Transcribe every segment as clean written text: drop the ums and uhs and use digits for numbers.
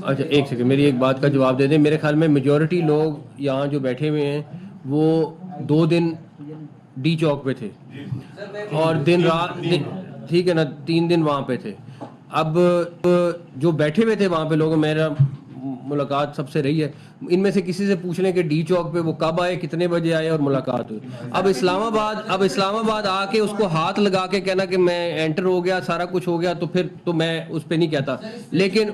اچھا ایک سیکنڈ میری ایک بات کا جواب دے دیں. میرے خیال میں میجورٹی لوگ یہاں جو بیٹھے ہوئے ہیں وہ 2 دن ڈی چوک پہ تھے اور دن رات ٹھیک ہے نا 3 دن وہاں پہ تھے. اب جو بیٹھے ہوئے تھے وہاں پہ لوگ, میرا ملاقات سب سے رہی ہے, ان میں سے کسی سے پوچھ لیں کہ ڈی چوک پہ وہ کب آئے, کتنے بجے آئے اور ملاقات ہوئی. اب اسلام آباد آ کے اس کو ہاتھ لگا کے کہنا کہ میں انٹر ہو گیا, سارا کچھ ہو گیا, تو پھر تو میں اس پہ نہیں کہتا. لیکن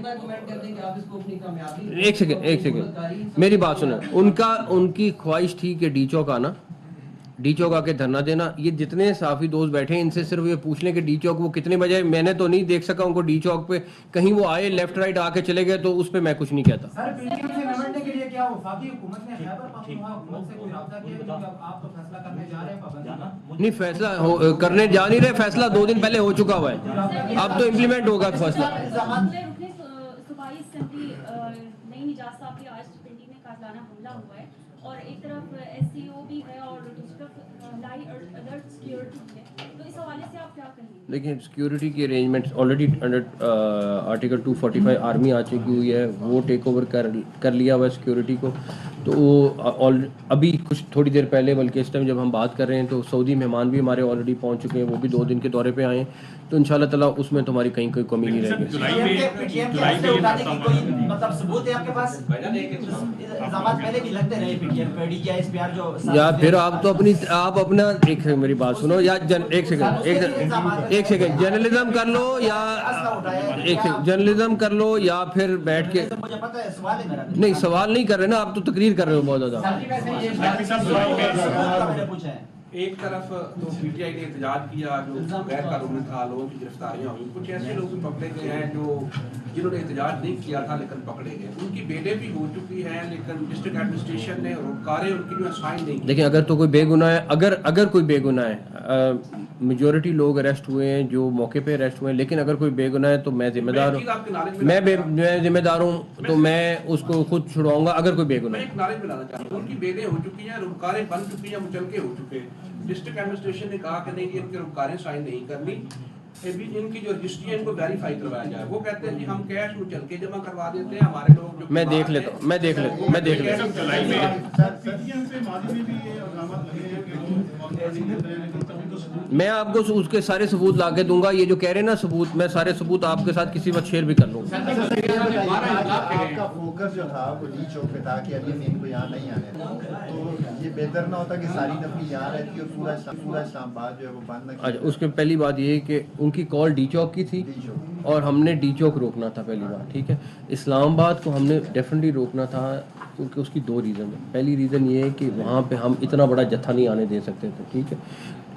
ایک سیکنڈ میری بات سنیں, ان کی خواہش تھی کہ ڈی چوک آنا, ڈی چوک آ کے دھرنا دینا. یہ جتنے صحافی دوست بیٹھے ہیں ان سے صرف یہ پوچھ لیں کہ ڈی چوک وہ کتنے بجے, میں نے تو نہیں دیکھ سکا ان کو ڈی چوک پہ, کہیں وہ آئے لیفٹ رائٹ آ کے چلے گئے تو اس پہ میں کچھ نہیں کہتا. نہیں فیصلہ کرنے جا نہیں رہے, فیصلہ 2 دن پہلے ہو چکا ہوا ہے, اب تو امپلیمنٹ ہوگا فیصلہ. اور ایک طرف ایس سی او بھی ہے اور دوسری طرف لائی الرٹ سیکیورٹی ہے, تو اس حوالے سے آپ کیا کہیں گے؟ لیکن سیکیورٹی کی arrangements already under article 245 army آ چکی ہوئی ہے, وہ ٹیک اوور کر لیا ہوا ہے سیکیورٹی کو. تو وہ ابھی کچھ تھوڑی دیر پہلے, بلکہ اس ٹائم جب ہم بات کر رہے ہیں تو سعودی مہمان بھی ہمارے آلریڈی پہنچ چکے ہیں, وہ بھی 2 دن کے دورے پہ آئے ہیں. تو ان شاء اللہ تعالیٰ اس میں تمہاری کہیں کوئی کمی نہیں رہے گی. یا پھر آپ تو اپنا ایک سیکنڈ میری بات سنو, یا ایک سیکنڈ جرنلزم کر لو, یا ایک سیکنڈ جرنلزم کر لو, یا پھر بیٹھ کے نہیں سوال نہیں کر رہے نا آپ, تو تقریر کر رہے ہو بہت زیادہ. ایک طرف تو پی ٹی آئی نے احتجاج کیا, جو غیر قانونی تھا, لوگوں کی گرفتاریاں ہوئی, کچھ ایسے لوگ بھی پکڑے گئے ہیں جنہوں نے احتجاج نہیں کیا تھا لیکن پکڑے گئے. ان کی بیلیں بھی ہو چکی ہیں لیکن ڈسٹرکٹ ایڈمنسٹریشن نے روکارے ان کی جو اسائن نہیں کی. دیکھیں اگر تو کوئی بے گناہ ہے, اگر کوئی بے گناہ ہے, میجورٹی لوگ اریسٹ ہوئے ہیں جو موقع پہ اریسٹ ہوئے ہیں, لیکن اگر کوئی بے گناہ ہے تو میں ذمہ دار ہوں, میں ذمہ دار ہوں, تو میں اس کو خود چھڑواؤں گا اگر کوئی بے گناہ ہے. میں ایک نعرے پہ لانا چاہتا ہوں, ان کی بیلیں ہو چکی ہیں, روکارے بن چکی ہیں, مچلکے ہو چکے ہیں. ڈسٹرکٹ ایڈمنسٹریشن نے کہا کہ نہیں, ان کے روکاریں سائن نہیں کرنی, ان کی جو رجسٹری ہے ان کو ویریفائی کروایا جائے. وہ کہتے ہیں جی ہم کیش مچلکے جمع کروا دیتے ہیں, ہمارے لوگ جو میں دیکھ لیتا ہوں. میں آپ کو اس کے سارے ثبوت لا کے دوں گا. یہ جو کہہ رہے ہیں نا ثبوت, میں سارے ثبوت آپ کے ساتھ کسی وقت شیئر بھی کر لوں گا. آپ کا فوکس جو تھا وہ ڈی چوک پہ تھا کہ ابھی ان کو یہاں نہیں آنے تھا, تو یہ بہتر نہ ہوتا کہ ساری نفری یہاں رہتی اور پورا اسلام آباد جو ہے وہ بند نہ کیا. اس کے پہلی بات یہ ہے کہ ان کی کال ڈی چوک کی تھی اور ہم نے ڈی چوک روکنا تھا پہلی بات, ٹھیک ہے. اسلام آباد کو ہم نے ڈیفینیٹلی روکنا تھا کیونکہ اس کی 2 ریزن ہیں. پہلی ریزن یہ ہے کہ وہاں پہ ہم اتنا بڑا جتھا نہیں آنے دے سکتے تھے, ٹھیک ہے.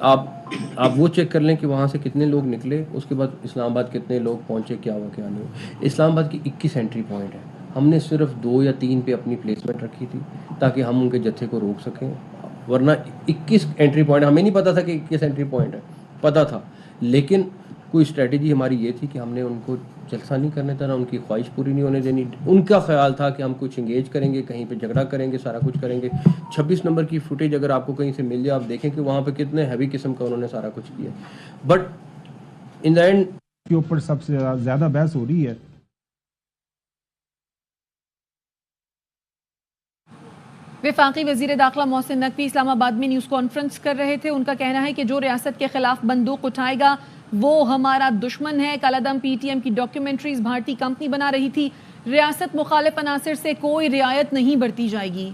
آپ وہ چیک کر لیں کہ وہاں سے کتنے لوگ نکلے, اس کے بعد اسلام آباد کتنے لوگ پہنچے, کیا ہوا کیا نہیں ہوا. اسلام آباد کی 21 انٹری پوائنٹ ہے, ہم نے صرف 2 یا 3 پہ اپنی پلیسمنٹ رکھی تھی تاکہ ہم ان کے جتھے کو روک سکیں, ورنہ 21 انٹری پوائنٹ, ہمیں نہیں پتا تھا کہ 21 انٹری پوائنٹ ہے, پتا تھا, لیکن کوئی اسٹریٹجی ہماری یہ تھی کہ ہم نے ان کو جلسہ نہیں کرنے دینا, ان کی خواہش پوری نہیں ہونے دینی. ان کا خیال تھا کہ ہم کچھ انگیج کریں گے, کہیں پہ جھگڑا کریں گے, سارا کچھ کریں گے. 26 نمبر کی فوٹیج اگر آپ کو کہیں سے مل جائے, آپ دیکھیں کہ وہاں پہ کتنے ہیوی قسم کا انہوں نے سارا کچھ کیا. بٹ ان دا اینڈ کے اوپر سب سے زیادہ بحث ہو رہی ہے. وفاقی وزیر داخلہ محسن نقوی اسلام آباد میں نیوز کانفرنس کر رہے تھے. ان کا کہنا ہے کہ جو ریاست کے خلاف بندوق اٹھائے گا وہ ہمارا دشمن ہے. کالعدم پی ٹی ایم کی ڈاکیومنٹریز بھارتی کمپنی بنا رہی تھی. ریاست مخالف عناصر سے کوئی رعایت نہیں برتی جائے گی.